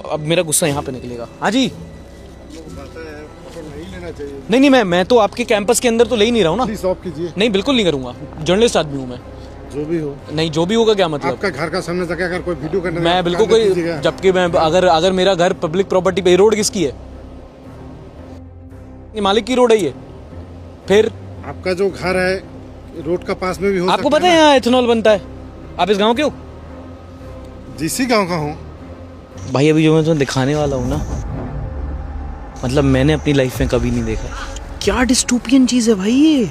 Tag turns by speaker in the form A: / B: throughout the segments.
A: अब मेरा गुस्सा यहाँ पे निकलेगा। हाँ जी,
B: नहीं
A: नहीं, मैं तो आपके कैंपस के अंदर तो ले ही नहीं रहा हूँ ना।
B: प्लीज ऑफ कीजिए।
A: नहीं, बिल्कुल नहीं करूँगा, जर्नलिस्ट आदमी हूँ मैं।
B: जो भी हो।
A: नहीं, जो भी होगा क्या मतलब?
B: आपका घर का सामने जाके अगर कोई वीडियो करने
A: मैं बिल्कुल कोई, जबकि मैं अगर मेरा घर पब्लिक प्रॉपर्टी पे, रोड किसकी है? ये मालिक की रोड है ये। फिर
B: आपका जो घर है रोड का पास में भी हो
A: आपको पता है यहाँ एथेनॉल बनता है? आप इस गांव के हो?
B: जिसी गांव का हूँ
A: भाई। अभी जो मैं तुम्हें दिखाने वाला हूँ ना, मतलब मैंने अपनी लाइफ में कभी नहीं देखा। क्या डिस्टोपियन चीज है भाई ये।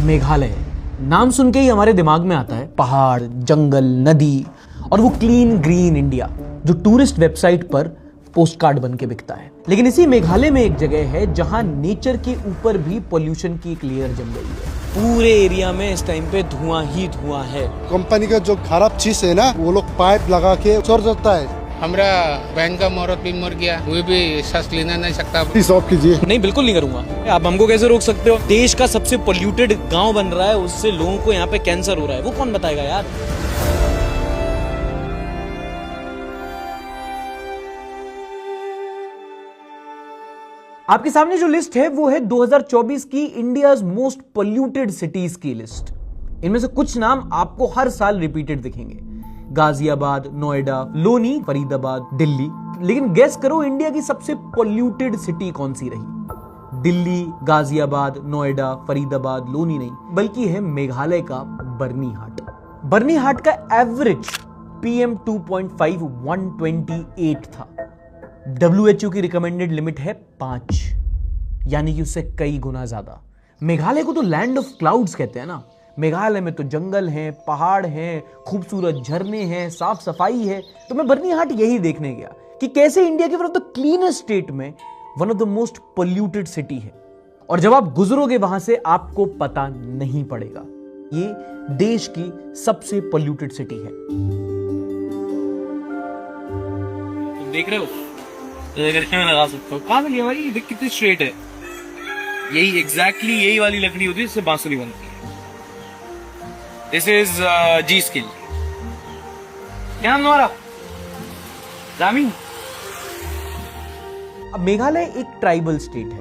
A: मेघालय नाम सुन के ही हमारे दिमाग में आता है पहाड़, जंगल, नदी और वो क्लीन ग्रीन इंडिया जो टूरिस्ट वेबसाइट पर पोस्टकार्ड बन के बिकता है। लेकिन इसी मेघालय में एक जगह है जहां नेचर के ऊपर भी पोल्यूशन की एक लेयर जम गई है। पूरे एरिया में इस टाइम पे धुआं ही धुआं है।
B: कंपनी का जो खराब चीज है ना, वो लोग पाइप लगा के छोड़ देता है।
C: हमारा बहन का औरत भी मर गया, वो भी सांस लेना नहीं सकता।
B: प्लीज ऑफ कीजिए।
A: नहीं, बिल्कुल नहीं करूंगा। आप हमको कैसे रोक सकते हो? देश का सबसे पोल्यूटेड गांव बन रहा है, उससे लोगों को यहाँ पे कैंसर हो रहा है, वो कौन बताएगा यार? आपके सामने जो लिस्ट है वो है 2024 की इंडियाज मोस्ट पोल्यूटेड सिटीज की लिस्ट। इनमें से कुछ नाम आपको हर साल रिपीटेड दिखेंगे। गाजियाबाद, नोएडा, लोनी, फरीदाबाद, दिल्ली। लेकिन गेस करो इंडिया की सबसे पोल्यूटेड सिटी कौन सी रही? दिल्ली, गाजियाबाद, नोएडा, फरीदाबाद, लोनी नहीं, बल्कि है मेघालय का बर्नीहाट। बर्नीहाट का एवरेज PM 2.5 128 था। WHO की रिकमेंडेड लिमिट है 5, यानी कि उससे कई गुना ज्यादा। मेघालय को तो लैंड ऑफ क्लाउड्स कहते हैं ना। मेघालय में तो जंगल हैं, पहाड़ हैं, खूबसूरत झरने हैं, साफ सफाई है। तो मैं बर्नीहाट यही देखने गया कि कैसे इंडिया के one of the cleanest state में one of the most polluted city है। और जब आप गुजरोगे वहां से आपको पता नहीं पड़ेगा, ये देश की सबसे पोल्यूटेड सिटी है। तुम देख रहे हो? लगा सकते हो। कहां मिली हमारी? देख कितनी स्ट्रेट है। यही एग्जैक्टली यही वाली लकड़ी होती है जिससे बांसुरी बनती है। दिस इज जी स्किल। क्या नाम तुम्हारा? रामी। अब मेघालय एक ट्राइबल स्टेट है।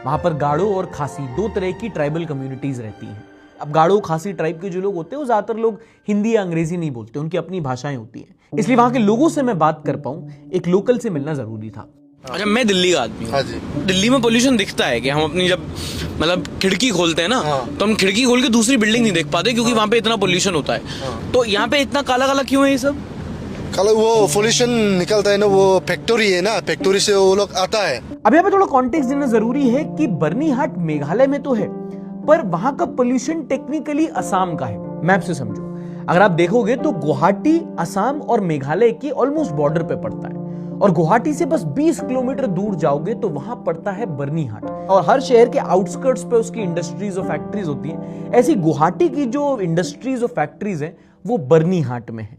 A: वहां पर गाड़ो और खासी दो तरह की ट्राइबल कम्युनिटीज रहती हैं। अब गाड़ो खासी ट्राइब के जो लोग होते हैं वो ज्यादातर लोग हिंदी या अंग्रेजी नहीं बोलते, उनकी अपनी भाषाएं होती हैं। इसलिए वहां के लोगों से मैं बात कर पाऊं, एक लोकल से मिलना जरूरी था। अच्छा, मैं दिल्ली का आदमी हूँ।
B: हाँ जी।
A: दिल्ली में पोल्यूशन दिखता है कि हम अपनी जब मतलब खिड़की खोलते हैं ना, तो हम खिड़की खोल के दूसरी बिल्डिंग नहीं देख पाते क्योंकि वहां पे इतना पोल्यूशन होता है। तो यहाँ पे इतना काला काला क्यों है ये सब?
B: कल वो पोल्यूशन निकलता है ना, वो फैक्ट्री है ना, फैक्ट्री से वो लोग आता है।
A: अब यहाँ पे थोड़ा कॉन्टेक्स्ट देना जरूरी है कि बर्नीहाट मेघालय में तो है, पर वहां का पोल्यूशन टेक्निकली असम का है। मैप से समझो, अगर आप देखोगे तो गुवाहाटी असम और मेघालय के ऑलमोस्ट बॉर्डर पे पड़ता है। और गुवाहाटी से बस 20 किलोमीटर दूर जाओगे तो वहां पड़ता है बर्नीहाट। और हर शहर के आउटस्कर्ट्स पे उसकी इंडस्ट्रीज और फैक्ट्रीज होती हैं। ऐसी गुवाहाटी की जो इंडस्ट्रीज और फैक्ट्रीज हैं वो बर्नीहाट में है।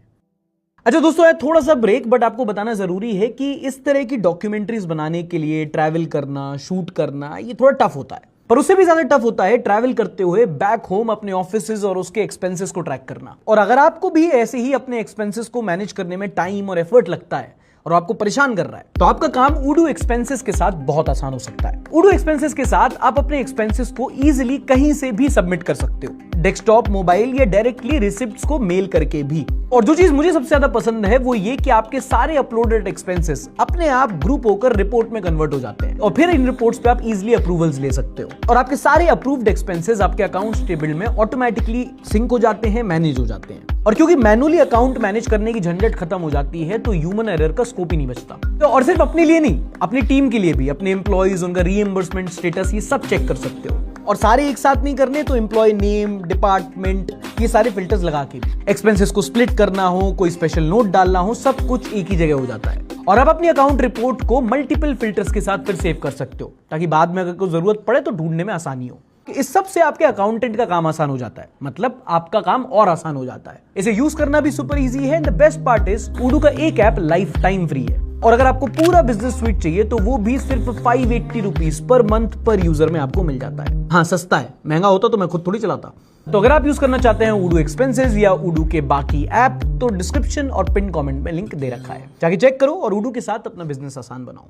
A: अच्छा दोस्तों, थोड़ा सा ब्रेक, बट आपको बताना जरूरी है कि इस तरह की डॉक्यूमेंट्रीज बनाने के लिए ट्रैवल करना, शूट करना, ये थोड़ा टफ होता है। पर उससे भी ज्यादा टफ होता है ट्रैवल करते हुए बैक होम अपने ऑफिसेज और उसके एक्सपेंसेस को ट्रैक करना। और अगर आपको भी ऐसे ही अपने एक्सपेंसेस को मैनेज करने में टाइम और एफर्ट लगता है और आपको परेशान कर रहा है, तो आपका काम उडू एक्सपेंसेस के साथ बहुत आसान हो सकता है। उडू एक्सपेंसेस के साथ आप अपने एक्सपेंसेस को इजीली कहीं से भी सबमिट कर सकते हो, डेस्कटॉप, मोबाइल या डायरेक्टली रिसिप्ट्स को मेल करके भी। और जो चीज मुझे सबसे ज्यादा पसंद है वो ये कि आपके सारे अपलोडेड एक्सपेंसेस अपने आप ग्रुप होकर रिपोर्ट में कन्वर्ट हो जाते हैं और फिर इन रिपोर्ट्स पे आप इजीली अप्रूवल्स ले सकते हो और आपके सारे अप्रूव्ड एक्सपेंसेस आपके अकाउंट्स टेबल में ऑटोमेटिकली सिंक हो जाते हैं, मैनेज हो जाते हैं। और क्योंकि मैनुअली अकाउंट मैनेज करने की झंझट खत्म हो जाती है तो ह्यूमन एरर का स्कोप ही नहीं बचता। तो और सिर्फ अपने लिए नहीं, अपनी टीम के लिए भी, अपने एम्प्लॉइज, उनका रीएम्बर्समेंट स्टेटस, ये सब चेक कर सकते हो। और सारे एक साथ नहीं करने तो एम्प्लॉय नेम, डिपार्टमेंट, ये सारे फिल्टर्स लगा के भी एक्सपेंसेस को स्प्लिट करना हो, कोई स्पेशल नोट डालना हो, सब कुछ एक ही जगह हो जाता है। और आप अपनी अकाउंट रिपोर्ट को मल्टीपल फिल्टर्स के साथ फिर सेव कर सकते हो ताकि बाद में अगर कोई जरूरत पड़े तो ढूंढने में आसानी हो। इस सब से आपके अकाउंटेंट का काम आसान हो जाता है, मतलब आपका काम और आसान हो जाता है। इसे यूज करना भी सुपर इजी है। द बेस्ट पार्ट इज उडू का एक ऐप लाइफ टाइम फ्री है, और अगर आपको पूरा बिजनेस स्वीट चाहिए तो वो भी सिर्फ 580 रुपीज पर मंथ पर यूजर में आपको मिल जाता है। हाँ, सस्ता है, महंगा होता तो मैं खुद थोड़ी चलाता। तो अगर आप यूज करना चाहते हैं उडू एक्सपेंसेस या उडू के बाकी ऐप, तो डिस्क्रिप्शन और पिन कमेंट में लिंक दे रखा है, जाके चेक करो और उडू के साथ अपना बिजनेस आसान बनाओ।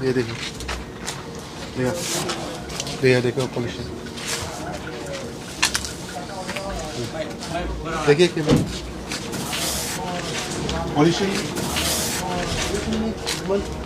B: ये देखो, देखो पॉल्यूशन देखिए कि पॉल्यूशन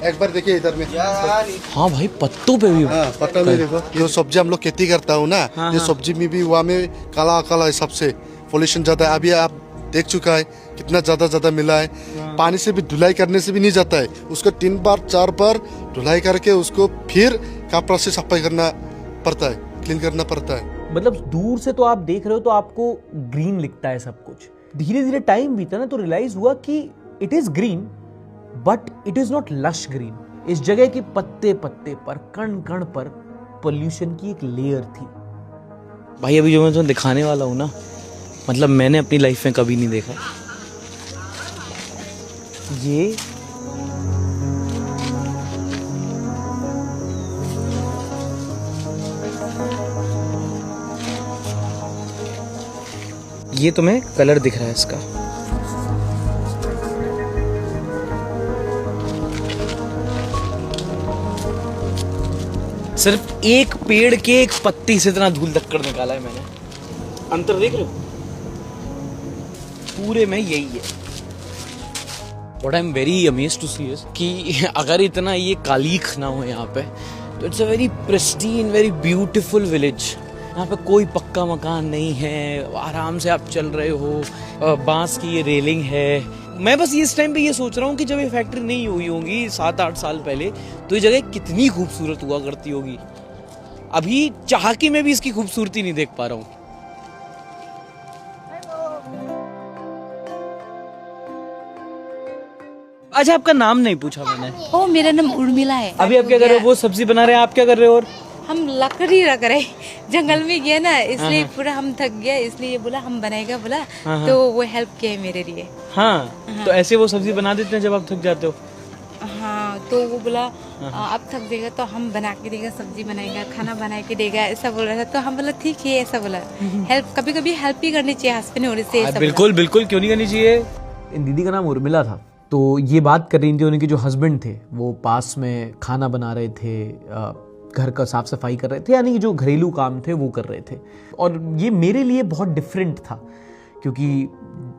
B: एक बार देखिए इधर में।
A: हाँ भाई, पत्तों पे भी।
B: हाँ, पत्ता में देखो, ये सब्जी हम लोग खेती करता हूँ ना, ये सब्जी में भी वहाँ में काला काला है, सबसे पॉल्यूशन ज्यादा है। अभी आप देख चुका है कितना ज्यादा मिला है। पानी से भी धुलाई करने से भी नहीं जाता है, उसको 3 बार 4 बार धुलाई करके उसको फिर कपड़ा से सफाई करना पड़ता है, क्लीन करना पड़ता है।
A: मतलब दूर से तो आप देख रहे हो तो आपको ग्रीन लिखता है सब कुछ। धीरे धीरे टाइम बीता ना तो रियलाइज हुआ कि it is green but it is not lush green. इस जगह के पत्ते पत्ते पर, कण कण पर पोल्यूशन की एक लेयर थी।
D: भाई अभी जो मैं तुम्हें दिखाने वाला हूँ ना, मतलब मैंने अपनी लाइफ में कभी नहीं देखा। ये तुम्हें कलर दिख रहा है इसका, सिर्फ एक पेड़ के एक पत्ती से इतना धूल धक्कड़ निकाला है मैंने। अंतर देख रहे हो? पूरे में यही है। What I'm very amazed to see is कि अगर इतना ये कालीख ना हो यहाँ पे, तो it's a very pristine, very beautiful village. यहाँ पे कोई पक्का मकान नहीं है, आराम से आप चल रहे हो, बांस की ये रेलिंग है। मैं बस इस टाइम पे ये सोच रहा हूँ कि जब ये फैक्ट्री नहीं हुई होगी 7-8 साल पहले, तो ये जगह कितनी खूबसूरत हुआ करती होगी। अभी चाह के मैं भी इसकी खूबसूरती नहीं देख पा रहा हूँ। अच्छा, आपका नाम नहीं पूछा मैंने।
E: ओ, मेरा नाम उर्मिला है।
D: अभी आप क्या कर रहे हो? वो सब्जी बना रहे हैं, आप क्या कर रहे हो? और
E: हम लकड़ी रख रहे, जंगल में गया ना, इसलिए पूरा हम थक गया, इसलिए बोला हम बनाएगा, बोला तो वो हेल्प किया है मेरे लिए।
D: हाँ, तो ऐसे वो सब्जी बना देते हैं जब आप थक जाते हो?
E: हाँ, तो वो बोला आप थक देगा तो हम बना के देगा, सब्जी बनाएगा, खाना बना के देगा, ऐसा बोल रहा था। तो हम बोला ठीक है, ऐसा बोला। हेल्प कभी कभी हेल्प ही करनी चाहिए हस्बैंड होने से।
D: बिल्कुल बिल्कुल, क्यों नहीं करनी चाहिए।
A: इन दीदी का नाम उर्मिला था, तो ये बात कर रही थी, उनके जो हस्बैंड थे वो पास में खाना बना रहे थे, घर का साफ सफाई कर रहे थे, यानी जो घरेलू काम थे वो कर रहे थे। और ये मेरे लिए बहुत डिफरेंट था, क्योंकि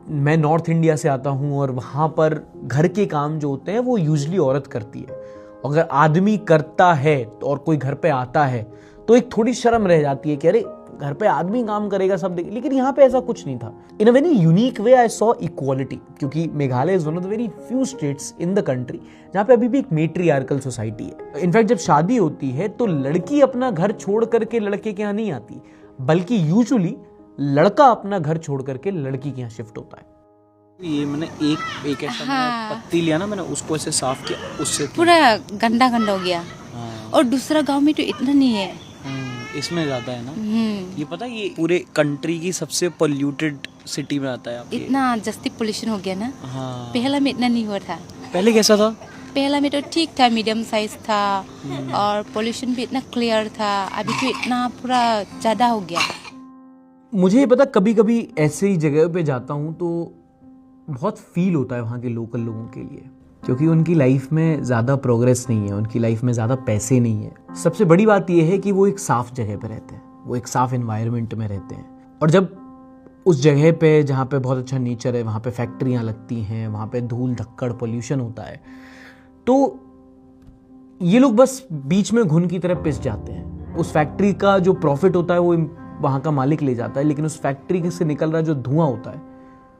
A: मैं नॉर्थ इंडिया से आता हूँ और वहाँ पर घर के काम जो होते हैं वो यूजली औरत करती है। अगर आदमी करता है और कोई घर पे आता है तो एक थोड़ी शर्म रह जाती है कि अरे घर पे आदमी काम करेगा सब देख। लेकिन यहाँ पे ऐसा कुछ नहीं था। In a very unique way I saw equality, क्योंकि Meghalaya is one of the very few states in the country जहाँ पे अभी भी एक मेट्रियार्कल सोसाइटी है। इनफैक्ट जब शादी होती है तो लड़की अपना घर छोड़ करके लड़के के यहाँ नहीं आती, बल्कि यूजुअली लड़का अपना घर छोड़ करके लड़की के यहाँ शिफ्ट होता है।
D: ये मैंने एक ऐसा पत्ती लिया ना, मैंने उसको ऐसे साफ किया, उससे
E: पूरा गंदा गंदा हो गया। और दूसरा गांव में तो इतना नहीं है,
D: इसमें ज्यादा है ना। ये पता है, ये पूरे कंट्री की सबसे पोल्यूटेड सिटी में आता है।
E: इतना जस्ती पोल्यूशन हो गया ना।
D: हाँ।
E: पहला में इतना नहीं हुआ था।
D: पहले कैसा था?
E: पहला में तो ठीक था, मीडियम साइज था, और पोल्यूशन भी इतना क्लियर था। अभी तो इतना पूरा ज्यादा हो गया।
A: मुझे ये पता, कभी कभी ऐसे ही जगह पे जाता हूँ तो बहुत फील होता है वहाँ के लोकल लोगों के लिए, क्योंकि उनकी लाइफ में ज़्यादा प्रोग्रेस नहीं है, उनकी लाइफ में ज़्यादा पैसे नहीं है। सबसे बड़ी बात यह है कि वो एक साफ जगह पे रहते हैं, वो एक साफ एनवायरनमेंट में रहते हैं। और जब उस जगह पे जहाँ पे बहुत अच्छा नेचर है, वहाँ पे फैक्ट्रियाँ लगती हैं, वहाँ पे धूल धक्कड़ पोल्यूशन होता है, तो ये लोग बस बीच में घुन की तरह पिस जाते हैं। उस फैक्ट्री का जो प्रॉफिट होता है वो वहाँ का मालिक ले जाता है, लेकिन उस फैक्ट्री से निकल रहा जो धुआं होता है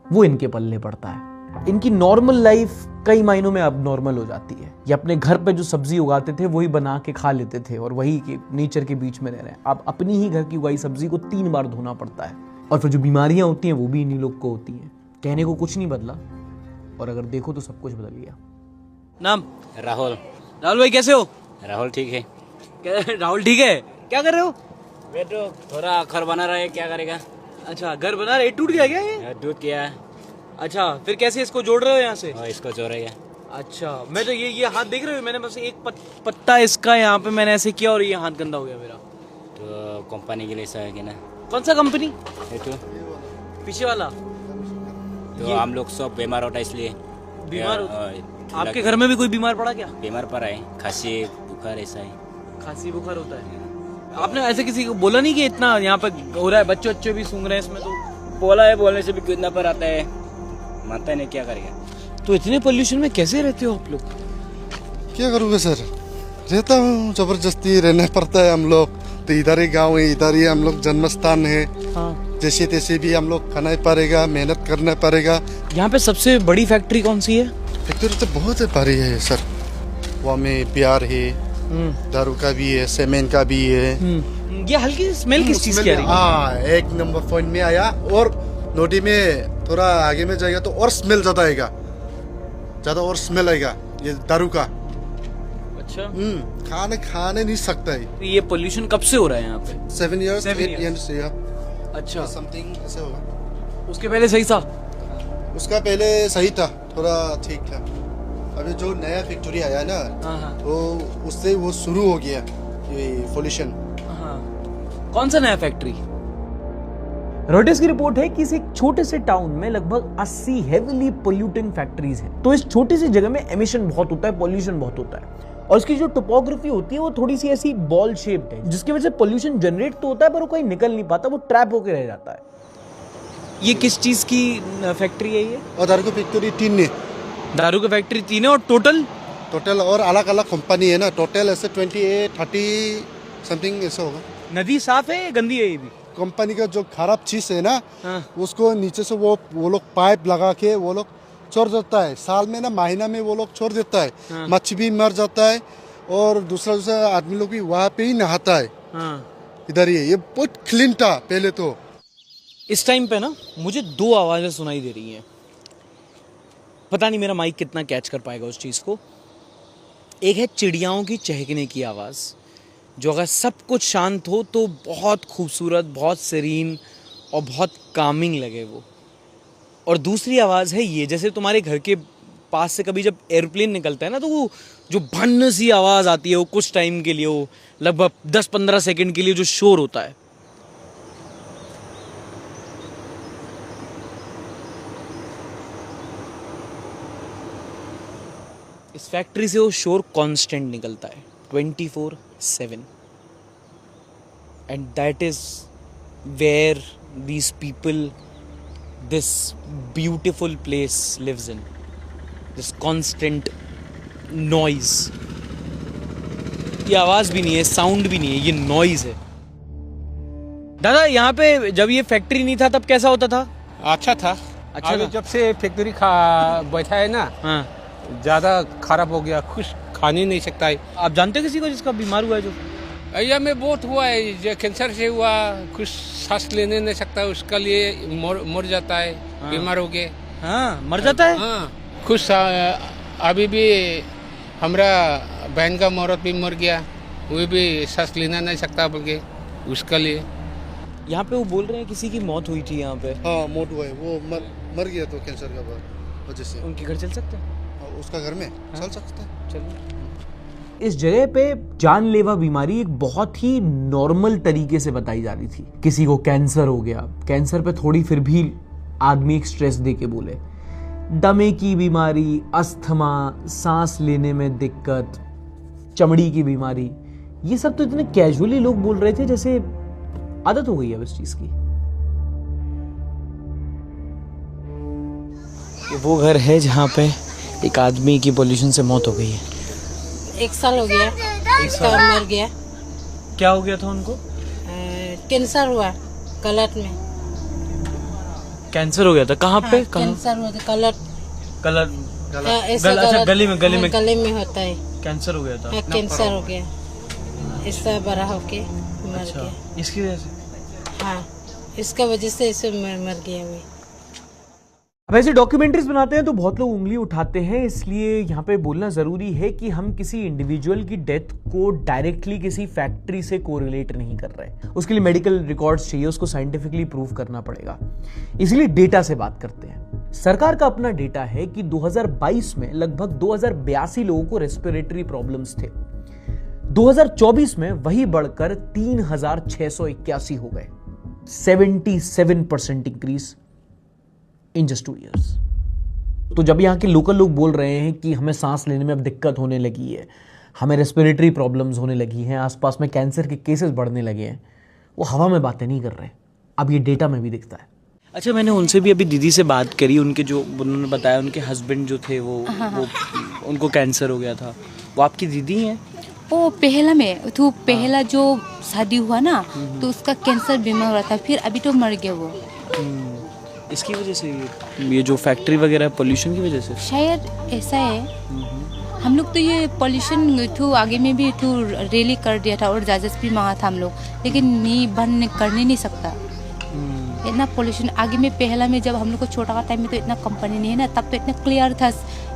A: वो इनके पल्ले पड़ता है। इनकी नॉर्मल लाइफ कई मायनों में अब नॉर्मल हो जाती है। ये अपने घर पे जो सब्जी उगाते थे वही बना के खा लेते थे और वही के नेचर के बीच में रह रहे हैं। अब अपनी ही घर की उगाई सब्जी को 3 बार धोना पड़ता है, और फिर जो बीमारियां होती हैं वो भी इन्हीं लोग को होती हैं। कहने को कुछ नहीं बदला, और अगर देखो तो सब कुछ बदल गया।
D: नाम?
F: राहुल।
D: राहुल भाई कैसे हो?
F: राहुल ठीक है।
D: राहुल ठीक है? क्या कर रहे हो?
F: वे तो थोड़ा घर बना रहा है, क्या करेगा।
D: अच्छा, घर बना रहे, टूट गया क्या ये?
F: दूध किया
D: अच्छा, फिर कैसे इसको जोड़ रहे हो यहाँ से?
F: और इसको जोड़ेगा।
D: अच्छा, मैं तो ये हाथ देख रहे हो, मैंने बस एक पत्ता इसका यहाँ पे मैंने ऐसे किया और ये हाथ गंदा हो गया मेरा।
F: तो कंपनी के लिए ऐसा है कि ना।
D: कौन सा कंपनी?
F: ये तो
D: पीछे वाला?
F: हम लोग सब बीमार होता है इसलिए।
D: बीमार आपके घर में भी कोई बीमार पड़ा क्या?
F: बीमार पड़ा है, खांसी बुखार ऐसा है।
D: खांसी बुखार होता है? आपने ऐसे किसी को बोला नहीं कि इतना यहाँ पे हो रहा है, बच्चे भी सूंघ रहे हैं इसमें? तो
F: बोला है, बोलने से भी कितना पर आता है, मानता नहीं, क्या करेगा।
D: तो इतने पोल्यूशन में कैसे रहते हो आप लोग?
B: क्या करूँगा सर, रहता हूँ, जबरदस्ती रहना पड़ता है हम लोग। तो इधर ही गाँव है, इधर ही हम लोग जन्म स्थान है।
D: हाँ।
B: जैसे तैसे भी हम लोग खाना ही पड़ेगा, मेहनत करना पड़ेगा।
D: यहाँ पे सबसे बड़ी फैक्ट्री कौन सी है?
B: फैक्ट्री तो बहुत है, बड़ी है सर। वहाँ में बिहार है, दारू का भी है, सीमेंट का भी है।
D: ये हल्की स्मेल किस चीज की आ रही है?
B: हाँ, एक नंबर पॉइंट में आया। और नोटी में थोड़ा आगे में जाएगा तो और स्मेल ज्यादा आएगा, ज्यादा और स्मेल आएगा ये दारू का।
D: अच्छा।
B: खाने नहीं सकता है।
D: तो ये पोल्यूशन कब से हो रहा है यहाँ पे?
B: 7 years,
D: 7
B: 8 years से।
D: अच्छा,
B: समथिंग ऐसा होगा।
D: उसके पहले सही था?
B: उसका पहले सही था, थोड़ा ठीक था। अभी जो नया फैक्ट्री आया ना, तो उससे वो शुरू हो गया ये पोल्यूशन।
D: कौन सा नया फैक्ट्री?
A: रॉयटर्स की रिपोर्ट है कि इस एक छोटे से टाउन में लगभग 80 हेवीली पोल्यूटिंग फैक्ट्रीज हैं। तो इस छोटी सी जगह में एमिशन बहुत होता है, पॉल्यूशन बहुत होता है। और इसकी जो टोपोग्राफी होती है वो थोड़ी सी ऐसी बॉल शेप्ड है, जिसकी वजह से पॉल्यूशन जनरेट तो होता है पर वो कहीं निकल नहीं पाता, वो ट्रैप होकर रह जाता है।
D: ये किस चीज की फैक्ट्री है ये?
B: और दारू की फैक्ट्री 3 है।
D: दारू की फैक्ट्री 3 है और टोटल
B: और अलग अलग कंपनी है ना, टोटल ऐसे 28, 30 समथिंग ऐसा होगा।
D: नदी साफ है या गंदी है ये भी?
B: कंपनी का जो खराब चीज है ना, उसको नीचे से वो लोग पाइप लगा के वो लोग छोड़ देता है। साल में ना, महीना में वो लोग छोड़ देता है। मच्छी भी मर जाता है और दूसरा आदमी लोग भी वहाँ पे ही नहाता है। इधर ये बहुत क्लीन था पहले। तो
D: इस टाइम पे ना मुझे 2 आवाजें सुनाई दे रही हैं। पता नहीं मेरा माइक कितना कैच कर पाएगा उस चीज को। एक है चिड़ियाओं की चहकने की आवाज, जो अगर सब कुछ शांत हो तो बहुत खूबसूरत, बहुत सीरीन और बहुत कामिंग लगे वो। और दूसरी आवाज़ है ये, जैसे तुम्हारे घर के पास से कभी जब एयरप्लेन निकलता है ना, तो वो जो भन्न सी आवाज़ आती है, वो कुछ टाइम के लिए, वो लगभग 10-15 सेकंड के लिए जो शोर होता है। इस फैक्ट्री से वो शोर कांस्टेंट निकलता है 24/7 and that is where these people, this beautiful place lives in, this constant noise. ये आवाज भी नहीं है, साउंड भी नहीं है, ये नॉइज है। दादा, यहाँ पे जब ये फैक्ट्री नहीं था तब कैसा होता था?
C: अच्छा था।
D: अच्छा
C: अभी
D: था।
C: जब से फैक्ट्री बैठा है ना, ज्यादा खराब हो गया, कुछ खा नहीं सकता है।
D: आप जानते हो किसी को जिसका बीमार हुआ है? जो
C: अय्या में बहुत हुआ है, जो कैंसर से हुआ, कुछ सांस लेने नहीं सकता, उसका लिए मर जाता है। बीमार हो गए।
D: हाँ, मर जाता है।
C: हाँ, कुछ अभी भी हमारा बहन का औरत भी मर गया, वो भी सांस लेना नहीं सकता बोल के, उसका लिए।
D: यहाँ पे वो बोल रहे हैं किसी की मौत हुई थी यहाँ पे।
B: हाँ, मौत हुआ है, वो मर गया तो कैंसर का वजह से।
D: उनके घर चल सकते हैं?
B: उसका घर में चल सकता है।
D: चलिए।
A: इस जगह पे जानलेवा बीमारी एक बहुत ही नॉर्मल तरीके से बताई जा रही थी। किसी को कैंसर हो गया, कैंसर पे थोड़ी फिर भी आदमी एक स्ट्रेस दे के बोले, दमे की बीमारी, अस्थमा, सांस लेने में दिक्कत, चमड़ी की बीमारी, ये सब तो इतने कैजुअली लोग बोल रहे थे जैसे आदत हो गई है इस चीज की।
D: ये वो घर है जहाँ पे एक आदमी की पोल्यूशन से मौत हो गई है।
G: 1 साल हो गया, इसका मर गया।
D: क्या हो गया था उनको?
G: कैंसर हुआ गलत में।
D: कैंसर हो गया था? कहाँ पे?
G: कैंसर हुआ था गलत।
D: अच्छा, गले में
G: होता है।
D: कैंसर हो गया था।
G: कैंसर हो गया, इससे बड़ा होके मर गया।
D: इसकी वजह से?
G: हाँ, इसका वजह से इसे मर गया।
A: वैसे डॉक्यूमेंट्रीज बनाते हैं तो बहुत लोग उंगली उठाते हैं, इसलिए यहाँ पे बोलना जरूरी है कि हम किसी इंडिविजुअल की डेथ को डायरेक्टली किसी फैक्ट्री से कोरिलेट नहीं कर रहे। उसके लिए मेडिकल रिकॉर्ड्स चाहिए, उसको साइंटिफिकली प्रूव करना पड़ेगा, इसलिए डेटा से बात करते हैं। सरकार का अपना डेटा है कि 2022 में लगभग 2082 लोगों को रेस्पिरेटरी प्रॉब्लम्स थे। 2024 में वही बढ़कर 3681 हो गए, 77% इंक्रीज इन जस्ट 2 years। तो जब यहाँ के लोकल लोग बोल रहे हैं कि हमें सांस लेने में अब दिक्कत होने लगी है, हमें रेस्पिरेटरी प्रॉब्लम्स होने लगी हैं, आसपास में कैंसर के केसेस बढ़ने लगे हैं, वो हवा में बातें नहीं कर रहे, अब ये डेटा में भी दिखता है।
D: अच्छा, मैंने उनसे भी अभी दीदी से बात करी, उनके जो उन्होंने बताया उनके हस्बैंड जो थे वो उनको कैंसर हो गया था। वो आपकी दीदी हैं?
E: वो पहला में तो पहला जो शादी हुआ ना तो उसका कैंसर बीमार हुआ था, फिर अभी तो मर गया वो।
D: इसकी वजह से ये जो फैक्ट्री वगैरह पोल्यूशन की वजह से
E: शायद ऐसा है। हम लोग तो ये पोल्यूशन तो आगे में भी तो रैली कर दिया था और जायज़ भी मांगा था हम लोग, लेकिन नहीं बंद करने नहीं सकता इतना पोल्यूशन। आगे में पहला में जब हम लोग को छोटा टाइम में तो इतना कंपनी नहीं है ना, तब तो इतना क्लियर था,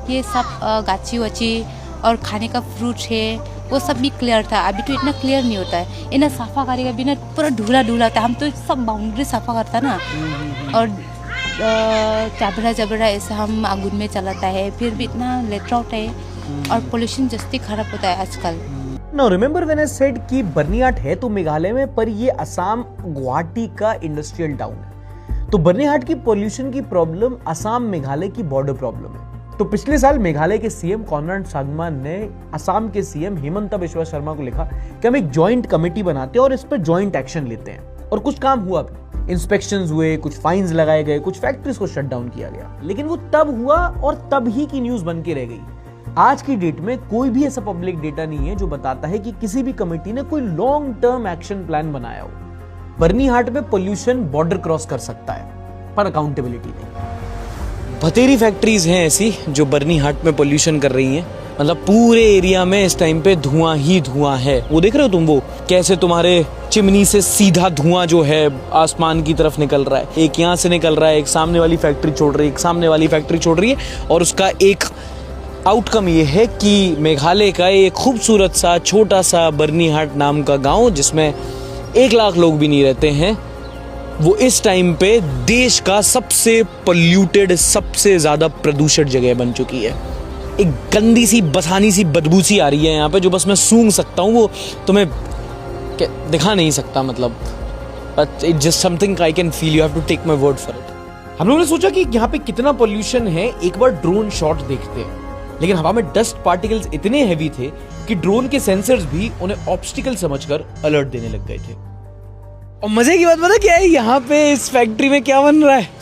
E: ये सब गाची वाची और खाने का फ्रूट है वो सब भी क्लियर था। अभी तो इतना क्लियर नहीं होता है, इतना सफा करेगा भी ना, पूरा ढूला ढूला था। हम तो सब बाउंड्री सफा करता ना, और चबड़ा चबड़ा ऐसा हम आगुन में चलाता है, फिर भी इतना लेटरा होता है और पोल्यूशन जस्ती खराब होता है आजकल।
A: Now remember when I said कि बर्निहाट है तो मेघालय में, पर ये असम गुवाहाटी का इंडस्ट्रियल टाउन है। तो बर्निहाट की पोल्यूशन की प्रॉब्लम असम मेघालय की बॉर्डर प्रॉब्लम है। तो पिछले साल मेघालय के सीएम कॉनराड सांगमा ने असम के सीएम हिमंता बिस्वा शर्मा को लिखा कि हम एक जॉइंट कमेटी बनाते हैं और इस पर जॉइंट एक्शन लेते हैं, और कुछ काम हुआ भी। इंस्पेक्शंस हुए, कुछ फाइन्स लगाए गए, कुछ फैक्ट्रीज को शट डाउन किया गया, लेकिन वो तब हुआ और तब ही की न्यूज बन के रह गई। आज की डेट में कोई भी ऐसा पब्लिक डेटा नहीं है जो बताता है कि किसी भी कमेटी ने कोई लॉन्ग टर्म एक्शन प्लान बनाया हो। बर्निहाट में पोल्यूशन बॉर्डर क्रॉस कर सकता है, पर अकाउंटेबिलिटी नहीं।
D: बतेरी फैक्ट्रीज हैं ऐसी जो बर्निहाट में पोल्यूशन कर रही हैं, मतलब पूरे एरिया में इस टाइम पे धुआं ही धुआं है। वो देख रहे हो तुम, वो कैसे तुम्हारे चिमनी से सीधा धुआं जो है आसमान की तरफ निकल रहा है। एक यहाँ से निकल रहा है, एक सामने वाली फैक्ट्री छोड़ रही है, एक सामने वाली फैक्ट्री छोड़ रही है, और उसका एक आउटकम ये है कि मेघालय का एक खूबसूरत सा छोटा सा बर्निहाट नाम का गांव, जिसमें 1 लाख लोग भी नहीं रहते हैं, वो इस टाइम पे देश का सबसे पोल्यूटेड, सबसे ज्यादा प्रदूषित जगह बन चुकी है। एक गंदी सी बसानी सी बदबू सी आ रही है यहाँ पे, जो बस मैं सूंघ सकता हूँ, वो तुम्हें दिखा नहीं सकता, मतलब but it's just something I can feel, you have to take my word for it.
A: हम लोगों ने सोचा कि यहाँ पे कितना पोल्यूशन है एक बार ड्रोन शॉट देखते हैं, लेकिन हवा में डस्ट पार्टिकल्स इतने हैवी थे कि ड्रोन के सेंसर्स भी उन्हें ऑब्स्टिकल समझकर अलर्ट देने लग गए थे।
D: और मजे की बात पता क्या है, यहाँ पे इस फैक्ट्री में क्या बन रहा है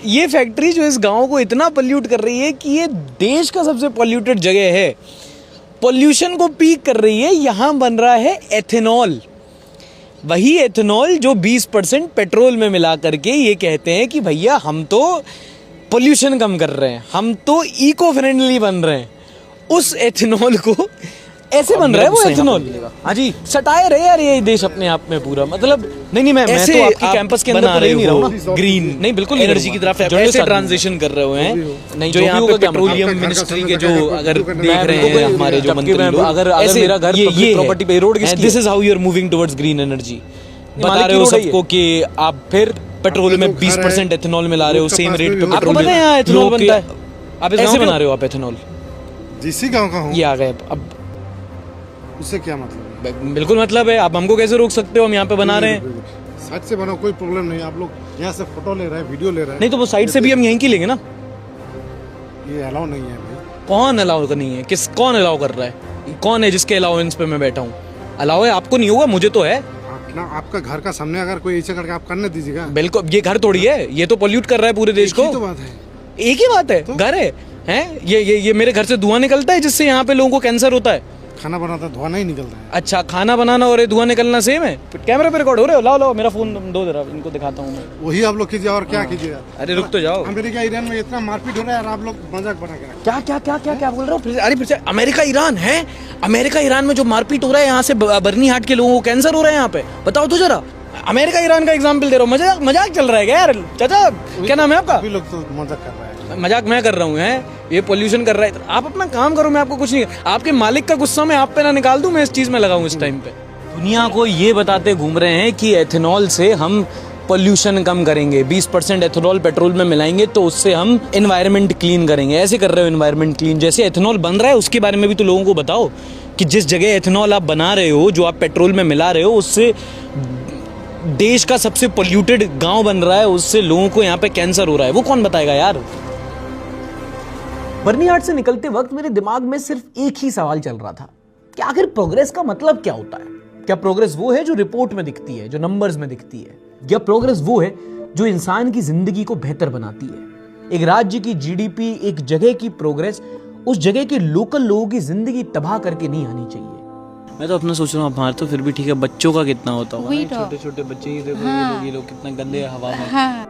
D: ये फैक्ट्री जो इस गांव को इतना पोल्यूट कर रही है कि ये देश का सबसे पोल्यूटेड जगह है, पोल्यूशन को पीक कर रही है। यहाँ बन रहा है एथेनॉल, वही एथेनॉल जो 20% पेट्रोल में मिला करके ये कहते हैं कि भैया हम तो पोल्यूशन कम कर रहे हैं, हम तो इको फ्रेंडली बन रहे हैं। उस एथेनॉल को ऐसे बन रहा है वो एथेनॉल। हाँ जी, सटायर है यार ये देश अपने आप में पूरा, मतलब
A: नहीं मैं तो आपके कैंपस के अंदर
D: बना रहे
A: हो
D: हो ग्रीन, नहीं बिल्कुल
A: एनर्जी की तरफ
D: ऐसे ट्रांजिशन कर रहे हैं, जो यहाँ पे पेट्रोलियम मिनिस्ट्री के जो अगर देख रहे हैं हमारे जो मंत्री लोग, अगर मेरा घर ये प्रॉपर्टी पे road, this is how you are moving towards green energy. बता रहे हो सबको कि आप फिर पेट्रोल में 20% एथेनॉल मिला रहे हो, सेम रेट पे पेट्रोल
A: पता है यहाँ एथेनॉल बनता है,
D: आप ऐसे बना रहे हो आप एथेनॉल।
B: जिसी गांव का हूँ
D: ये आ गए, अब
B: उससे क्या मतलब है?
D: बिल्कुल मतलब है, आप हमको कैसे रोक सकते हो, हम यहाँ पे बना रहे हैं।
B: साइड से बनाओ, कोई प्रॉब्लम नहीं। आप लोग यहाँ से फोटो ले रहे हैं, वीडियो ले रहे हैं,
D: नहीं तो वो साइड से भी हम यहीं की लेंगे ना।
B: ये अलाउ नहीं है भाई।
D: कौन अलाउ नहीं है, कौन अलाउ कर रहा है, कौन है जिसके अलाउंस पे मैं बैठा हूँ? अलाउ है आपको, नहीं होगा, मुझे तो है
B: ना। आपका घर का सामने अगर कोई ऐसे करके आप करने दीजिएगा।
D: बिल्कुल, ये घर थोड़ी है, ये तो पोल्यूट कर रहा है पूरे देश को।
B: तो बात है,
D: एक ही बात है, घर है हैं? ये मेरे घर से धुआं निकलता है जिससे यहाँ पे लोगों को कैंसर होता है।
B: खाना बनाता धुआं नहीं निकलता है।
D: अच्छा, खाना बनाना और धुआं निकलना सेम है? कैमरे पे रिकॉर्ड हो रहे हो? लाओ मेरा फोन दो जरा, इनको दिखाता हूँ मैं।
B: वही आप लोग कीजिए, और क्या कीजिए।
D: अरे रुक तो जाओ,
B: अमेरिका ईरान में इतना मारपीट हो रहा है और आप लोग मजाक बना के
D: क्या क्या क्या क्या क्या बोल रहे हो? अरे फिर से अमेरिका ईरान है? अमेरिका ईरान में जो मारपीट हो रहा है, यहाँ से बर्निहाट के लोगों को कैंसर हो रहा है यहाँ पे, बताओ तो जरा। अमेरिका ईरान का एग्जाम्पल दे रहा हूँ, मजाक चल रहा है क्या यार? चाचा क्या नाम है आपका?
B: अभी लोग तो मजाक कर रहे हैं।
D: मजाक मैं कर रहा हूँ, है ये पोल्यूशन कर रहा है, आप अपना काम करो, मैं आपको कुछ नहीं, आपके मालिक का गुस्सा मैं आप पे ना निकाल दूं, मैं इस चीज में लगाऊं इस टाइम पे। दुनिया को ये बताते घूम रहे हैं कि एथेनॉल से हम पोल्यूशन कम करेंगे, 20% एथेनॉल पेट्रोल में मिलाएंगे तो उससे हम एनवायरनमेंट क्लीन करेंगे। ऐसे कर रहे हो एनवायरनमेंट क्लीन, जैसे एथेनॉल बन रहा है उसके बारे में भी तो लोगों को बताओ कि जिस जगह एथेनॉल आप बना रहे हो, जो आप पेट्रोल में मिला रहे हो, उससे देश का सबसे पोल्यूटेड गांव बन रहा है, उससे लोगों को यहाँ पे कैंसर हो रहा है। वो कौन बताएगा यार।
A: बर्नी हाट से निकलते वक्त मेरे दिमाग में सिर्फ एक ही सवाल चल रहा था कि आखिर प्रोग्रेस का मतलब क्या होता है। क्या प्रोग्रेस वो है जो रिपोर्ट में दिखती है, जो नंबर्स में दिखती है, या प्रोग्रेस वो है जो इंसान की जिंदगी को बेहतर बनाती है। एक राज्य की जीडीपी, एक जगह की प्रोग्रेस उस जगह के लोकल लोगों की जिंदगी तबाह करके नहीं आनी चाहिए।
D: मैं तो अपना सोच रहा हूँ, हमारे तो फिर भी ठीक है, बच्चों का कितना होता होगा,
E: वही तो।
D: छोटे छोटे बच्चे ही देखो, ये लोग कितना गंदे हवा में।
E: हाँ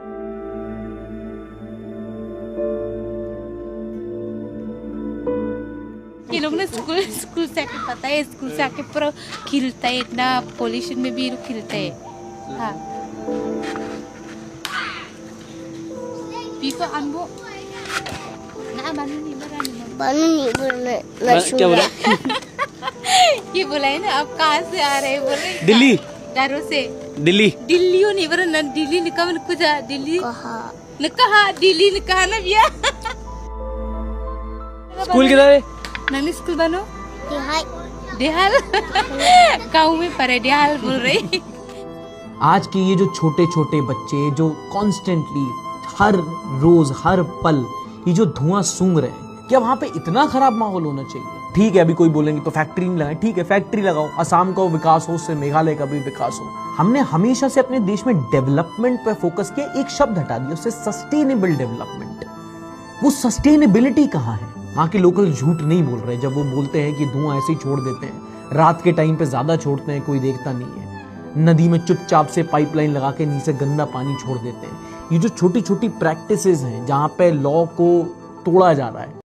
E: ये लोग ना स्कूल से आके पता है, स्कूल से आके पूरा खिलता है, इतना पोल्यूशन में भी खिलता है। हाँ पीको अनबो ना
D: क्या बोला?
E: ये बोला है ना, आप कहाँ से आ रहे हैं? बोल रहे
D: दिल्ली।
E: दारो से।
D: दिल्ली
E: नहीं बोला ना, दिल्ली निकाल कुछ दिल्ली कहा दिल्ली ने कहा ना भैया।
D: स्कूल किधर है?
E: ननी स्कूल बनो देहाल गाँव में परे देहाल बोल रहे।
A: आज के ये जो छोटे छोटे बच्चे जो कॉन्स्टेंटली हर रोज हर पल ये जो धुआं सूंघ रहे हैं, क्या वहां पे इतना खराब माहौल होना चाहिए? ठीक है, अभी कोई बोलेंगे तो फैक्ट्री नहीं लगाए, ठीक है फैक्ट्री लगाओ, असम का विकास हो, उससे मेघालय का भी विकास हो। हमने हमेशा से अपने देश में डेवलपमेंट पर फोकस किया, एक शब्द हटा दिया, उससे सस्टेनेबल डेवलपमेंट। वो सस्टेनेबिलिटी कहाँ है? वहां के लोकल झूठ नहीं बोल रहे जब वो बोलते हैं कि धुआं ऐसे ही छोड़ देते हैं, रात के टाइम पे ज्यादा छोड़ते हैं, कोई देखता नहीं है, नदी में चुपचाप से पाइपलाइन लगा के नीचे गंदा पानी छोड़ देते हैं। ये जो छोटी छोटी प्रैक्टिसेस हैं जहां पे लॉ को तोड़ा जा रहा है,